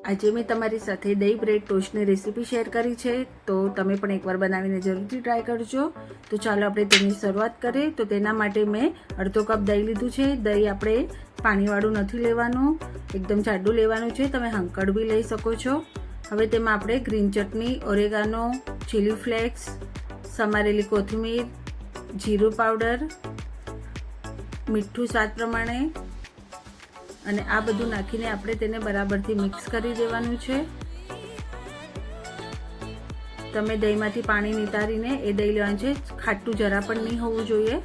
આજે મેં તમારી સાથે દહીં બ્રેડ ટોસ્ટની રેસીપી શેર કરી છે, તો તમે પણ એકવાર બનાવીને જરૂરથી ટ્રાય કરજો। તો ચાલો આપણે તેની શરૂઆત કરીએ। તો તેના માટે મેં અડધો કપ દહીં લીધું છે। દહીં આપણે પાણીવાળું નથી લેવાનું, એકદમ જાડું લેવાનું છે। તમે હંકડ બી લઈ શકો છો। હવે તેમાં આપણે ગ્રીન ચટણી, ઓરેગાનો, ચીલી ફ્લેક્સ, સમારેલી કોથમીર, જીરું પાવડર, મીઠું સ્વાદ પ્રમાણે અને આ બધું નાખીને આપણે તેને બરાબરથી મિક્સ કરી દેવાનું છે। તમે દહીંમાંથી પાણી નિતારીને એ દહીં લેવાનું છે। ખાટું જરા પણ નહીં હોવું જોઈએ।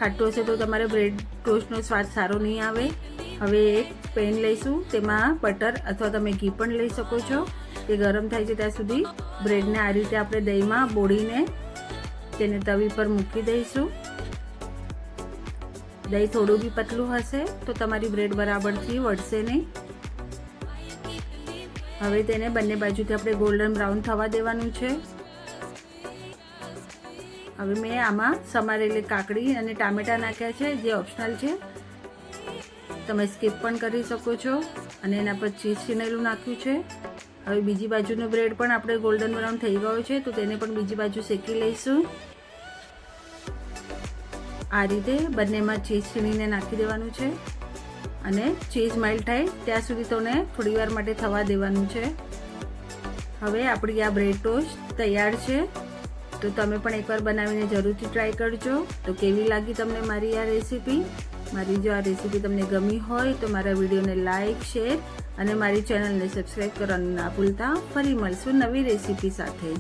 ખાટું હશે તો તમારે બ્રેડ ટોસ્ટનો સ્વાદ સારો નહીં આવે। હવે એક પેન લઈશું, તેમાં બટર અથવા તમે ઘી પણ લઈ શકો છો। તે ગરમ થાય છે ત્યાં સુધી બ્રેડને આ રીતે આપણે દહીંમાં બોળીને તેને તવી પર મૂકી દઈશું। દહીં થોડું બી પતલું હશે તો તમારી બ્રેડ બરાબરથી વળશે નહીં। હવે તેને બંને બાજુથી આપણે ગોલ્ડન બ્રાઉન થવા દેવાનું છે। હવે મેં આમાં સમારેલી કાકડી અને ટામેટા નાખ્યા છે, જે ઓપ્શનલ છે, તમે સ્કીપ પણ કરી શકો છો। અને એના પર ચીઝ છીનેલું નાખ્યું છે। હવે બીજી બાજુનો બ્રેડ પણ આપણે ગોલ્ડન બ્રાઉન થઈ ગયો છે, તો તેને પણ બીજી બાજુ શેકી લઈશું। આ રીતે બંનેમાં ચીઝ છીણીને નાખી દેવાનું છે અને ચીઝ મેલ્ટ થાય ત્યાં સુધી તેને થોડી વાર માટે થવા દેવાનું છે। હવે આપણી આ બ્રેડ ટોસ્ટ તૈયાર છે, તો તમે પણ એકવાર બનાવીને જરૂરથી ટ્રાય કરજો। તો કેવી લાગી તમને મારી આ રેસીપી? મારી જો આ રેસીપી તમને ગમી હોય તો મારા વિડીયોને લાઈક, શેર અને મારી ચેનલને સબસ્ક્રાઈબ કરવાનું ના ભૂલતા। ફરી મળશું નવી રેસીપી સાથે।